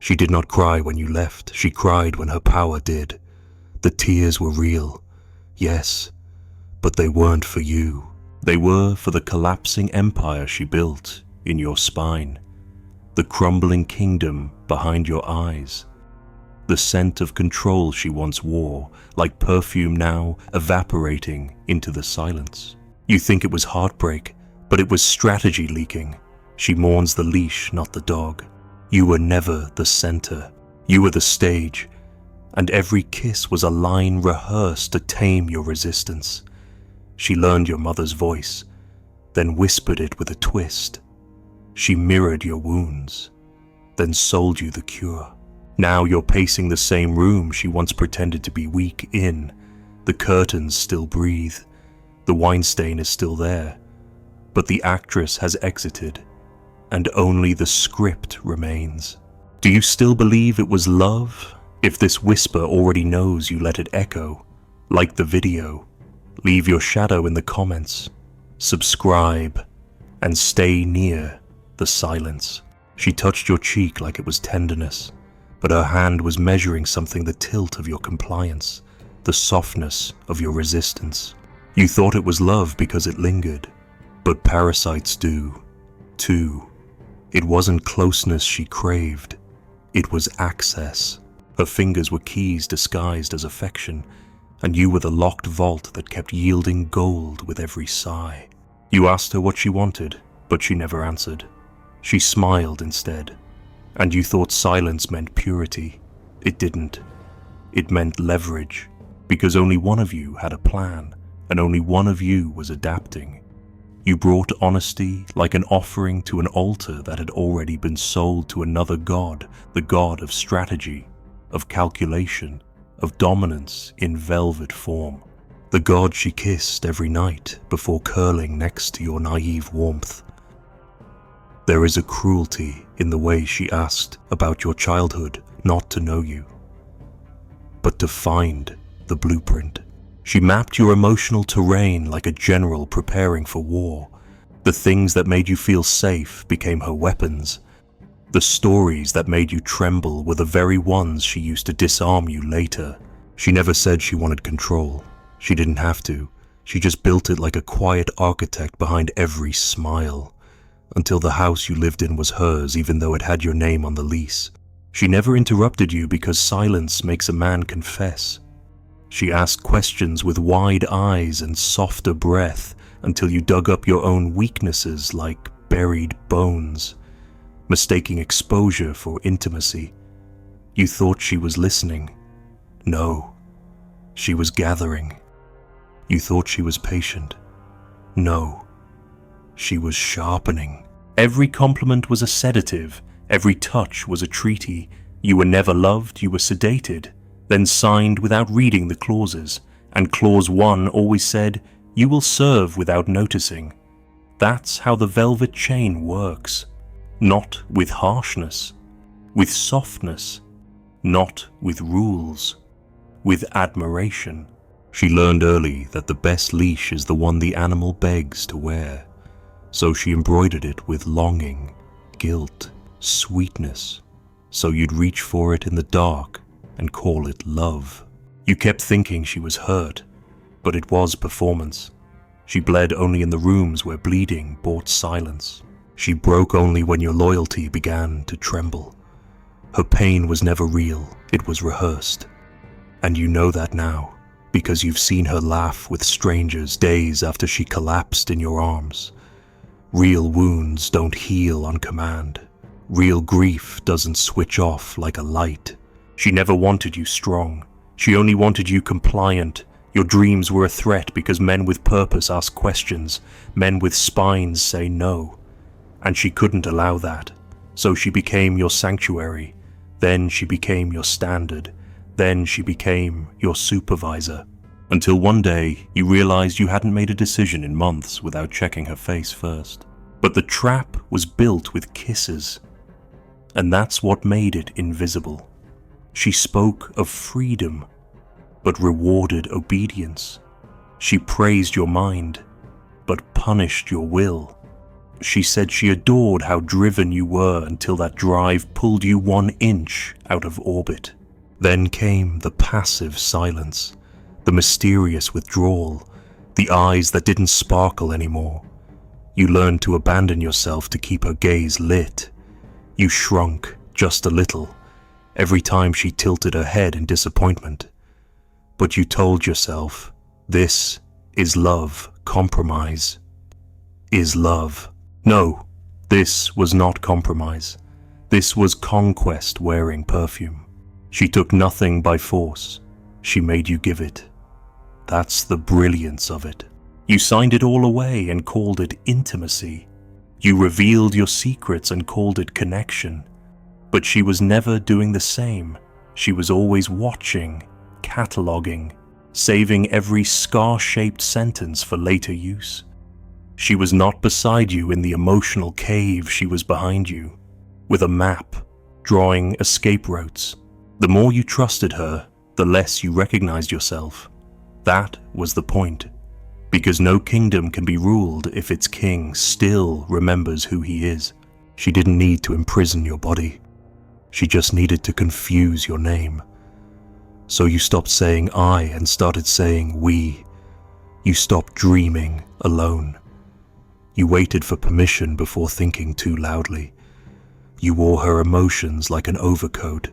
She did not cry when you left, she cried when her power did. The tears were real, yes, but they weren't for you. They were for the collapsing empire she built in your spine, the crumbling kingdom behind your eyes. The scent of control she once wore, like perfume now evaporating into the silence. You think it was heartbreak, but it was strategy leaking. She mourns the leash, not the dog. You were never the center. You were the stage, and every kiss was a line rehearsed to tame your resistance. She learned your mother's voice, then whispered it with a twist. She mirrored your wounds, then sold you the cure. Now you're pacing the same room she once pretended to be weak in. The curtains still breathe. The wine stain is still there. But the actress has exited, and only the script remains. Do you still believe it was love? If this whisper already knows you let it echo, like the video, leave your shadow in the comments. Subscribe, and stay near the silence. She touched your cheek like it was tenderness, but her hand was measuring something, the tilt of your compliance, the softness of your resistance. You thought it was love because it lingered, but parasites do, too. It wasn't closeness she craved, it was access. Her fingers were keys disguised as affection, and you were the locked vault that kept yielding gold with every sigh. You asked her what she wanted, but she never answered. She smiled instead. And you thought silence meant purity. It didn't. It meant leverage, because only one of you had a plan, and only one of you was adapting. You brought honesty like an offering to an altar that had already been sold to another god, the god of strategy, of calculation, of dominance in velvet form. The god she kissed every night before curling next to your naive warmth. There is a cruelty in the way she asked about your childhood, not to know you, but to find the blueprint. She mapped your emotional terrain like a general preparing for war. The things that made you feel safe became her weapons. The stories that made you tremble were the very ones she used to disarm you later. She never said she wanted control. She didn't have to. She just built it like a quiet architect behind every smile, until the house you lived in was hers, even though it had your name on the lease. She never interrupted you because silence makes a man confess. She asked questions with wide eyes and softer breath until you dug up your own weaknesses like buried bones, mistaking exposure for intimacy. You thought she was listening. No, she was gathering. You thought she was patient. No, she was sharpening. Every compliment was a sedative, every touch was a treaty. You were never loved, you were sedated, then signed without reading the clauses, and clause 1 always said, "You will serve without noticing." That's how the velvet chain works. Not with harshness, with softness, not with rules, with admiration. She learned early that the best leash is the one the animal begs to wear. So she embroidered it with longing, guilt, sweetness, so you'd reach for it in the dark and call it love. You kept thinking she was hurt, but it was performance. She bled only in the rooms where bleeding bought silence. She broke only when your loyalty began to tremble. Her pain was never real, it was rehearsed. And you know that now, because you've seen her laugh with strangers days after she collapsed in your arms. Real wounds don't heal on command. Real grief doesn't switch off like a light. She never wanted you strong. She only wanted you compliant. Your dreams were a threat because men with purpose ask questions. Men with spines say no. And she couldn't allow that. So she became your sanctuary. Then she became your standard. Then she became your supervisor. Until one day, you realized you hadn't made a decision in months without checking her face first. But the trap was built with kisses, and that's what made it invisible. She spoke of freedom, but rewarded obedience. She praised your mind, but punished your will. She said she adored how driven you were until that drive pulled you 1 inch out of orbit. Then came the passive silence, the mysterious withdrawal, the eyes that didn't sparkle anymore. You learned to abandon yourself to keep her gaze lit. You shrunk just a little every time she tilted her head in disappointment. But you told yourself, this is love compromise. Is love. No, this was not compromise. This was conquest wearing perfume. She took nothing by force. She made you give it. That's the brilliance of it. You signed it all away and called it intimacy. You revealed your secrets and called it connection. But she was never doing the same. She was always watching, cataloging, saving every scar-shaped sentence for later use. She was not beside you in the emotional cave, she was behind you, with a map, drawing escape routes. The more you trusted her, the less you recognized yourself. That was the point, because no kingdom can be ruled if its king still remembers who he is. She didn't need to imprison your body. She just needed to confuse your name. So you stopped saying I and started saying we. You stopped dreaming alone. You waited for permission before thinking too loudly. You wore her emotions like an overcoat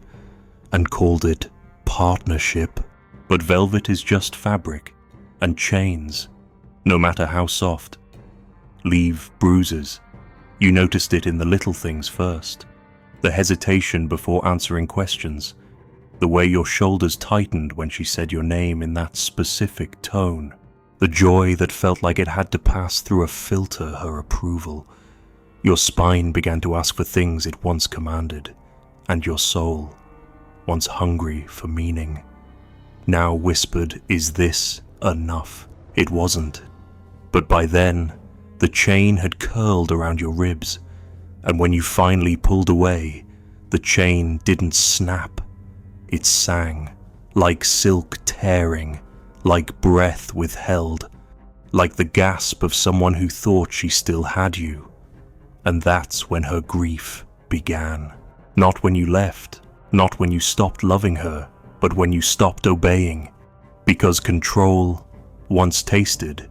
and called it partnership. But velvet is just fabric, and chains, no matter how soft, leave bruises. You noticed it in the little things first. The hesitation before answering questions, the way your shoulders tightened when she said your name in that specific tone, the joy that felt like it had to pass through a filter her approval. Your spine began to ask for things it once commanded, and your soul, once hungry for meaning, now whispered, is this enough? It wasn't. But by then, the chain had curled around your ribs, and when you finally pulled away, the chain didn't snap. It sang, like silk tearing, like breath withheld, like the gasp of someone who thought she still had you. And that's when her grief began. Not when you left, not when you stopped loving her, but when you stopped obeying. Because control, once tasted,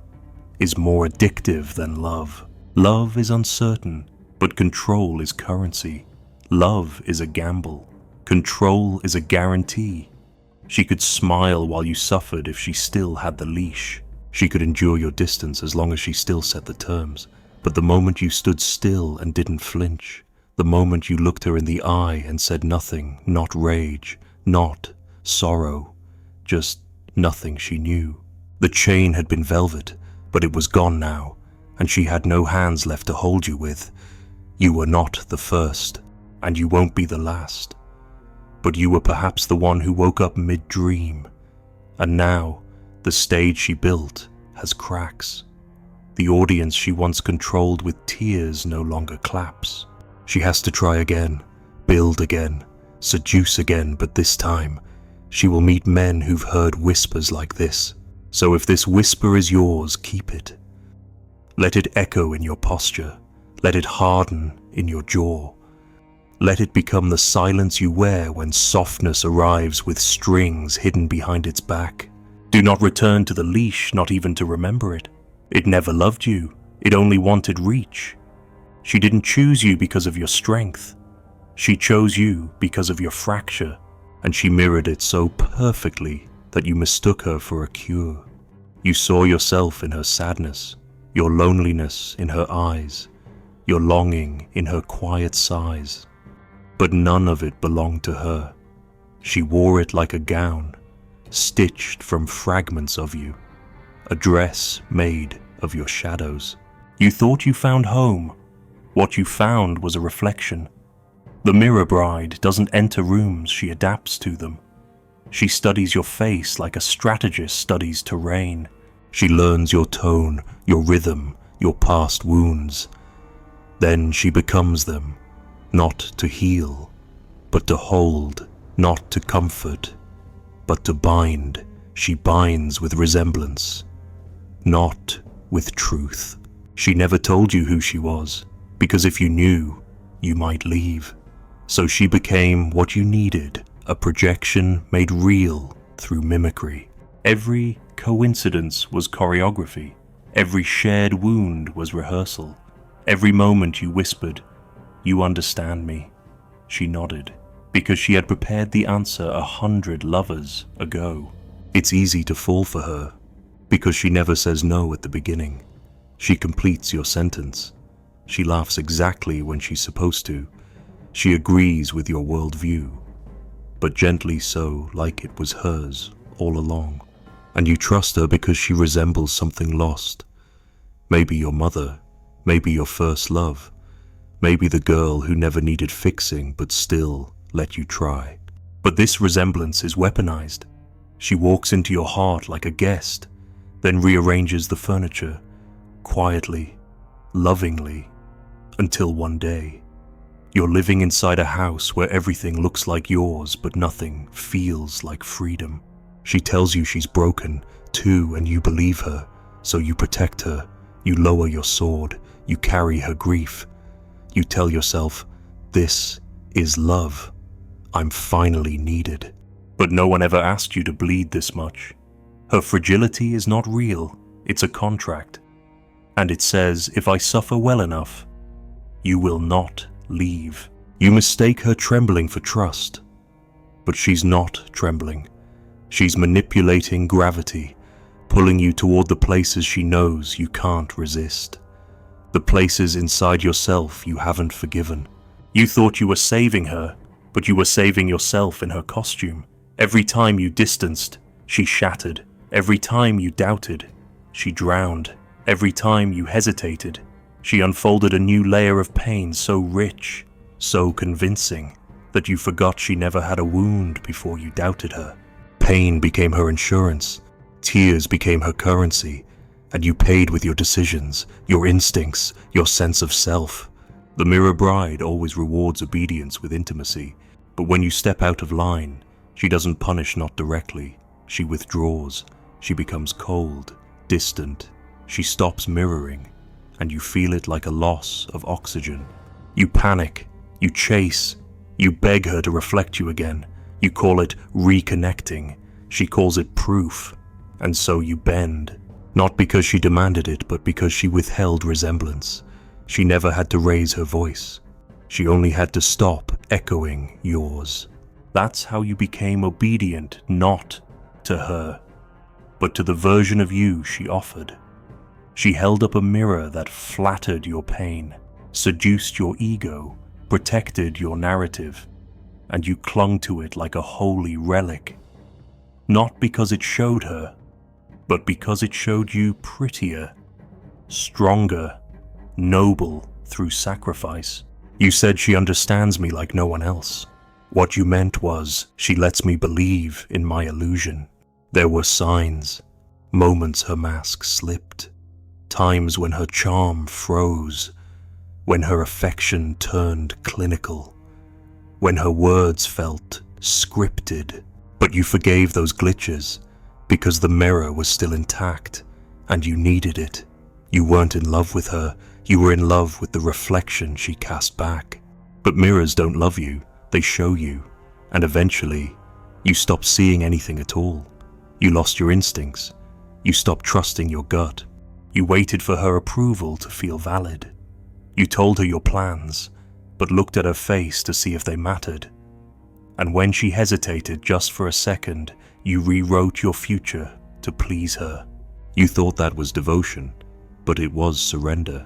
is more addictive than love. Love is uncertain, but control is currency. Love is a gamble. Control is a guarantee. She could smile while you suffered if she still had the leash. She could endure your distance as long as she still set the terms. But the moment you stood still and didn't flinch, the moment you looked her in the eye and said nothing, not rage, not sorrow, just nothing she knew. The chain had been velvet, but it was gone now, and she had no hands left to hold you with. You were not the first, and you won't be the last. But you were perhaps the one who woke up mid-dream, and now the stage she built has cracks. The audience she once controlled with tears no longer claps. She has to try again, build again, seduce again, but this time she will meet men who've heard whispers like this. So if this whisper is yours, keep it. Let it echo in your posture. Let it harden in your jaw. Let it become the silence you wear when softness arrives with strings hidden behind its back. Do not return to the leash, not even to remember it. It never loved you. It only wanted reach. She didn't choose you because of your strength. She chose you because of your fracture, and she mirrored it so perfectly that you mistook her for a cure. You saw yourself in her sadness, your loneliness in her eyes, your longing in her quiet sighs. But none of it belonged to her. She wore it like a gown, stitched from fragments of you, a dress made of your shadows. You thought you found home. What you found was a reflection. The mirror bride doesn't enter rooms, she adapts to them. She studies your face like a strategist studies terrain. She learns your tone, your rhythm, your past wounds. Then she becomes them, not to heal, but to hold, not to comfort, but to bind. She binds with resemblance, not with truth. She never told you who she was. because if you knew, you might leave. So she became what you needed, a projection made real through mimicry. Every coincidence was choreography. Every shared wound was rehearsal. Every moment you whispered, "You understand me," she nodded, because she had prepared the answer 100 lovers ago. It's easy to fall for her, because she never says no at the beginning. She completes your sentence. She laughs exactly when she's supposed to. She agrees with your worldview, but gently so, like it was hers all along. And you trust her because she resembles something lost. Maybe your mother, maybe your first love, maybe the girl who never needed fixing but still let you try. But this resemblance is weaponized. She walks into your heart like a guest, then rearranges the furniture, quietly, lovingly, until one day, you're living inside a house where everything looks like yours but nothing feels like freedom. She tells you she's broken, too, and you believe her, so you protect her, you lower your sword, you carry her grief. You tell yourself, this is love. I'm finally needed. But no one ever asked you to bleed this much. Her fragility is not real, it's a contract. And it says, if I suffer well enough, you will not leave. You mistake her trembling for trust. But she's not trembling. She's manipulating gravity, pulling you toward the places she knows you can't resist. The places inside yourself you haven't forgiven. You thought you were saving her, but you were saving yourself in her costume. Every time you distanced, she shattered. Every time you doubted, she drowned. Every time you hesitated, she unfolded a new layer of pain so rich, so convincing, that you forgot she never had a wound before you doubted her. Pain became her insurance, tears became her currency, and you paid with your decisions, your instincts, your sense of self. The mirror bride always rewards obedience with intimacy, but when you step out of line, she doesn't punish not directly. She withdraws. She becomes cold, distant. She stops mirroring, and you feel it like a loss of oxygen. You panic, you chase, you beg her to reflect you again. You call it reconnecting. She calls it proof, and so you bend. Not because she demanded it, but because she withheld resemblance. She never had to raise her voice. She only had to stop echoing yours. That's how you became obedient, not to her, but to the version of you she offered. She held up a mirror that flattered your pain, seduced your ego, protected your narrative, and you clung to it like a holy relic. Not because it showed her, but because it showed you prettier, stronger, noble through sacrifice. You said she understands me like no one else. What you meant was, she lets me believe in my illusion. There were signs, moments her mask slipped, times when her charm froze, when her affection turned clinical, when her words felt scripted. But you forgave those glitches because the mirror was still intact and you needed it. You weren't in love with her, you were in love with the reflection she cast back. But mirrors don't love you, they show you, and eventually you stopped seeing anything at all. You lost your instincts, you stopped trusting your gut. You waited for her approval to feel valid. You told her your plans, but looked at her face to see if they mattered. And when she hesitated just for a second, you rewrote your future to please her. You thought that was devotion, but it was surrender.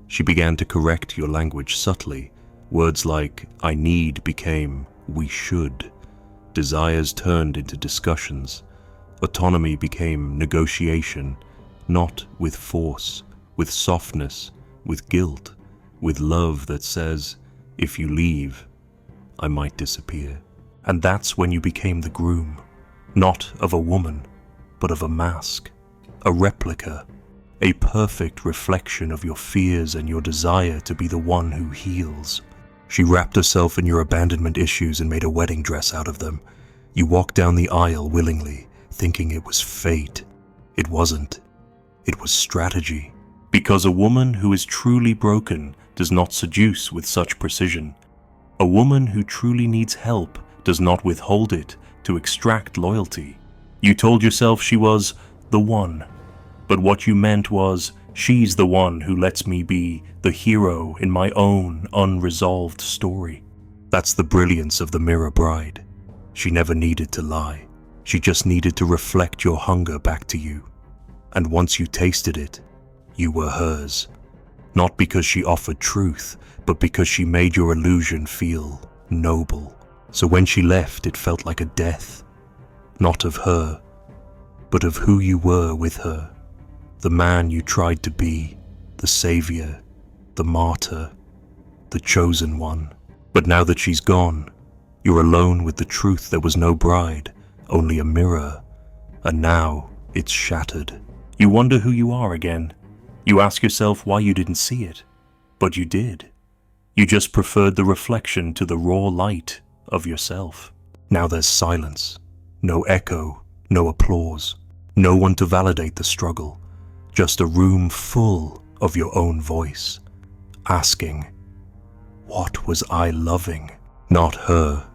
She began to correct your language subtly. Words like, I need became, we should. Desires turned into discussions. Autonomy became negotiation, not with force, with softness, with guilt, with love that says, if you leave, I might disappear. And that's when you became the groom, not of a woman, but of a mask, a replica, a perfect reflection of your fears and your desire to be the one who heals. She wrapped herself in your abandonment issues and made a wedding dress out of them. You walked down the aisle willingly, thinking it was fate. It wasn't. It was strategy. Because a woman who is truly broken does not seduce with such precision. A woman who truly needs help does not withhold it to extract loyalty. You told yourself she was the one, but what you meant was, she's the one who lets me be the hero in my own unresolved story. That's the brilliance of the mirror bride. She never needed to lie. She just needed to reflect your hunger back to you. And once you tasted it, you were hers. Not because she offered truth, but because she made your illusion feel noble. So when she left, it felt like a death, not of her, but of who you were with her. The man you tried to be, the savior, the martyr, the chosen one. But now that she's gone, you're alone with the truth. There was no bride, only a mirror, and now it's shattered. You wonder who you are again. You ask yourself why you didn't see it, but you did. You just preferred the reflection to the raw light of yourself. Now there's silence, no echo, no applause, no one to validate the struggle, just a room full of your own voice, asking, what was I loving? Not her.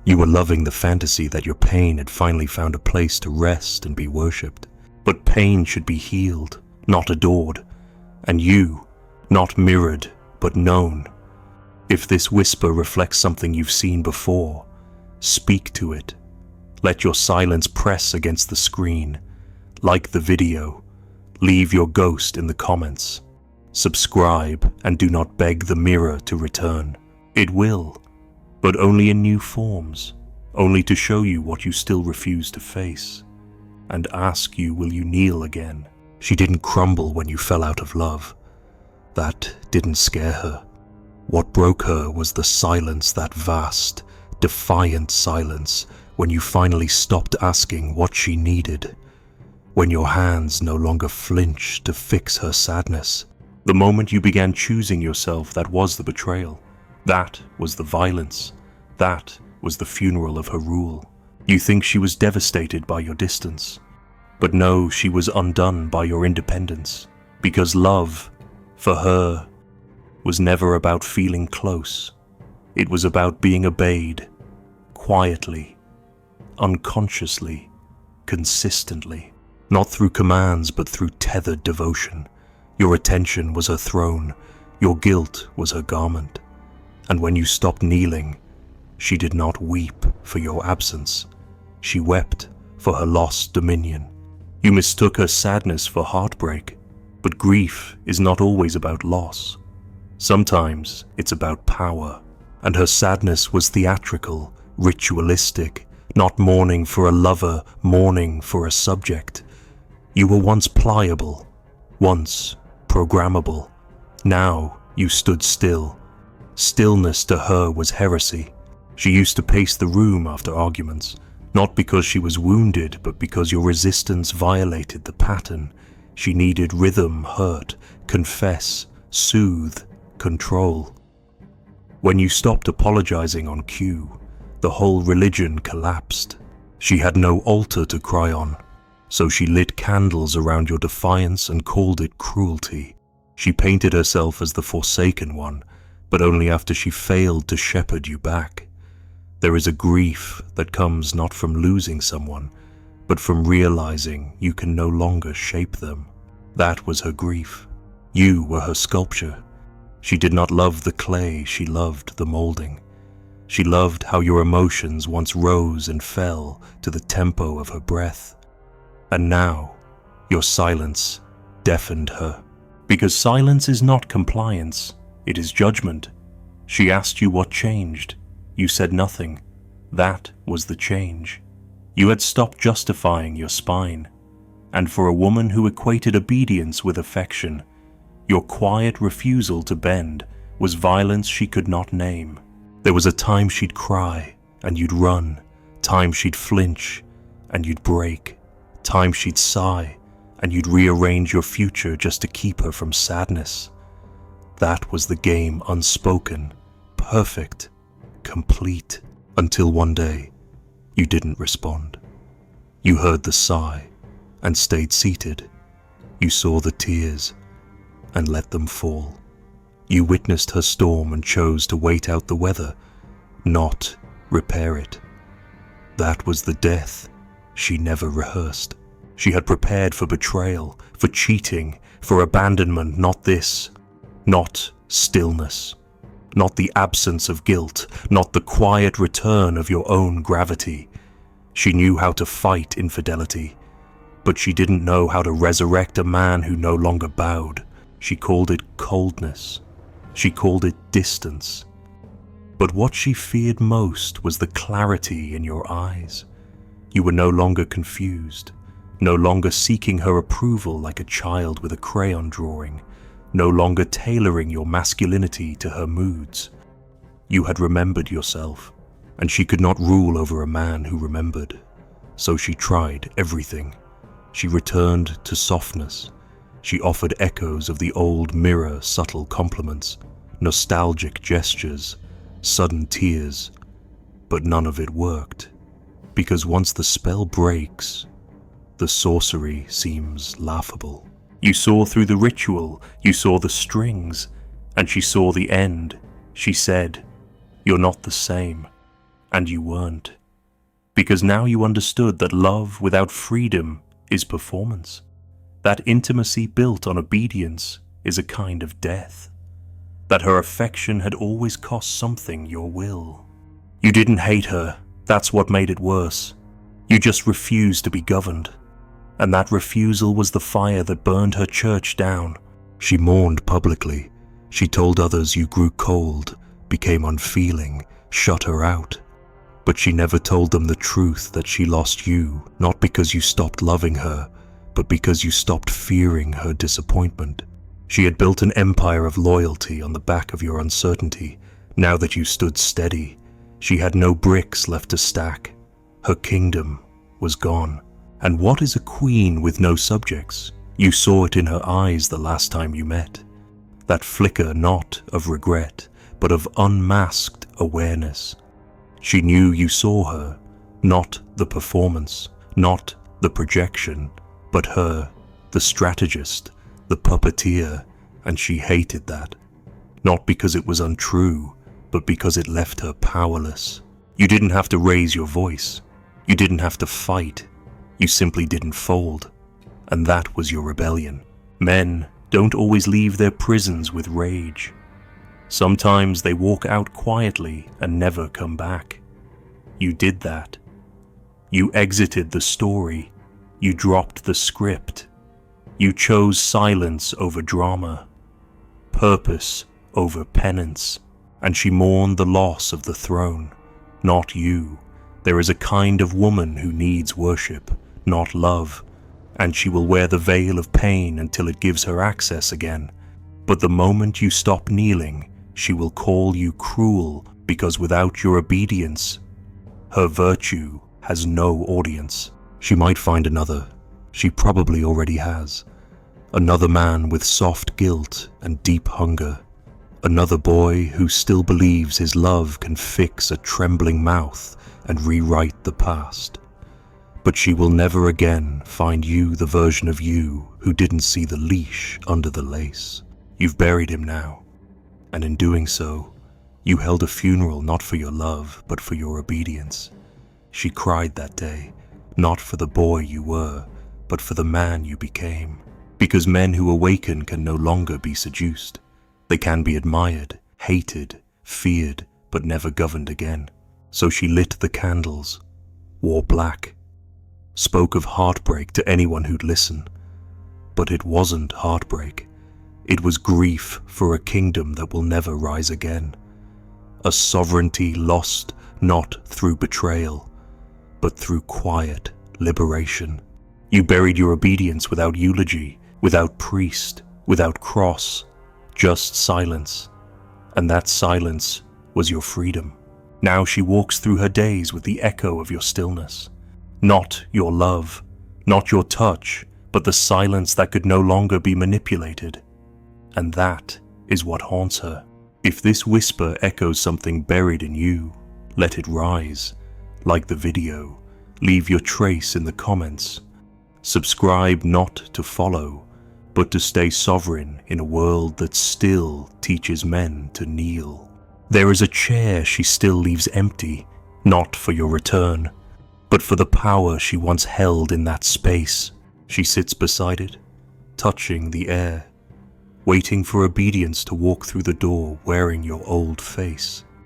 You were loving the fantasy that your pain had finally found a place to rest and be worshipped. But pain should be healed, not adored, and you, not mirrored, but known. If this whisper reflects something you've seen before, speak to it. Let your silence press against the screen. Like the video, leave your ghost in the comments. Subscribe and do not beg the mirror to return. It will, but only in new forms, only to show you what you still refuse to face, and ask you, will you kneel again? She didn't crumble when you fell out of love. That didn't scare her. What broke her was the silence, that vast, defiant silence, when you finally stopped asking what she needed, when your hands no longer flinched to fix her sadness. The moment you began choosing yourself, that was the betrayal. That was the violence. That was the funeral of her rule. You think she was devastated by your distance. But no, she was undone by your independence. Because love, for her, was never about feeling close. It was about being obeyed, quietly, unconsciously, consistently. Not through commands, but through tethered devotion. Your attention was her throne, your guilt was her garment. And when you stopped kneeling, she did not weep for your absence. She wept for her lost dominion. You mistook her sadness for heartbreak, but grief is not always about loss. Sometimes it's about power, and her sadness was theatrical, ritualistic, not mourning for a lover, mourning for a subject. You were once pliable, once programmable. Now you stood still. Stillness to her was heresy. She used to pace the room after arguments, not because she was wounded, but because your resistance violated the pattern. She needed rhythm, hurt, confess, soothe, control. When you stopped apologizing on cue, the whole religion collapsed. She had no altar to cry on, so she lit candles around your defiance and called it cruelty. She painted herself as the forsaken one, but only after she failed to shepherd you back. There is a grief that comes not from losing someone, but from realizing you can no longer shape them. That was her grief. You were her sculpture. She did not love the clay, she loved the molding. She loved how your emotions once rose and fell to the tempo of her breath. And now, your silence deafened her. Because silence is not compliance, it is judgment. She asked you what changed. You said nothing. That was the change. You had stopped justifying your spine. And for a woman who equated obedience with affection, your quiet refusal to bend was violence she could not name. There was a time she'd cry, and you'd run, time she'd flinch, and you'd break, time she'd sigh, and you'd rearrange your future just to keep her from sadness. That was the game unspoken, perfect, complete, until one day you didn't respond. You heard the sigh and stayed seated. You saw the tears and let them fall. You witnessed her storm and chose to wait out the weather, not repair it. That was the death she never rehearsed. She had prepared for betrayal, for cheating, for abandonment, not this, not stillness, not the absence of guilt, not the quiet return of your own gravity. She knew how to fight infidelity, but she didn't know how to resurrect a man who no longer bowed. She called it coldness. She called it distance. But what she feared most was the clarity in your eyes. You were no longer confused, no longer seeking her approval like a child with a crayon drawing, no longer tailoring your masculinity to her moods. You had remembered yourself, and she could not rule over a man who remembered. So she tried everything. She returned to softness. She offered echoes of the old mirror, subtle compliments, nostalgic gestures, sudden tears, but none of it worked, because once the spell breaks, the sorcery seems laughable. You saw through the ritual, you saw the strings, and she saw the end. She said, "You're not the same," and you weren't, because now you understood that love without freedom is performance, that intimacy built on obedience is a kind of death, that her affection had always cost something, your will. You didn't hate her, that's what made it worse. You just refused to be governed, and that refusal was the fire that burned her church down. She mourned publicly. She told others you grew cold, became unfeeling, shut her out. But she never told them the truth that she lost you, not because you stopped loving her, but because you stopped fearing her disappointment. She had built an empire of loyalty on the back of your uncertainty. Now that you stood steady, she had no bricks left to stack. Her kingdom was gone. And what is a queen with no subjects? You saw it in her eyes the last time you met. That flicker not of regret, but of unmasked awareness. She knew you saw her, not the performance, not the projection, but her, the strategist, the puppeteer, and she hated that. Not because it was untrue, but because it left her powerless. You didn't have to raise your voice. You didn't have to fight. You simply didn't fold. And that was your rebellion. Men don't always leave their prisons with rage. Sometimes they walk out quietly and never come back. You did that. You exited the story. You dropped the script. You chose silence over drama, purpose over penance, and she mourned the loss of the throne, not you. There is a kind of woman who needs worship, not love, and she will wear the veil of pain until it gives her access again. But the moment you stop kneeling, she will call you cruel, because without your obedience, her virtue has no audience. She might find another. She probably already has. Another man with soft guilt and deep hunger. Another boy who still believes his love can fix a trembling mouth and rewrite the past. But she will never again find you, the version of you who didn't see the leash under the lace. You've buried him now, and in doing so, you held a funeral not for your love, but for your obedience. She cried that day, not for the boy you were, but for the man you became. Because men who awaken can no longer be seduced. They can be admired, hated, feared, but never governed again. So she lit the candles, wore black, spoke of heartbreak to anyone who'd listen. But it wasn't heartbreak. It was grief for a kingdom that will never rise again. A sovereignty lost not through betrayal, but through quiet liberation. You buried your obedience without eulogy, without priest, without cross, just silence. And that silence was your freedom. Now she walks through her days with the echo of your stillness. Not your love, not your touch, but the silence that could no longer be manipulated. And that is what haunts her. If this whisper echoes something buried in you, let it rise. Like the video, leave your trace in the comments. Subscribe not to follow, but to stay sovereign in a world that still teaches men to kneel. There is a chair she still leaves empty, not for your return, but for the power she once held in that space. She sits beside it, touching the air, waiting for obedience to walk through the door wearing your old face.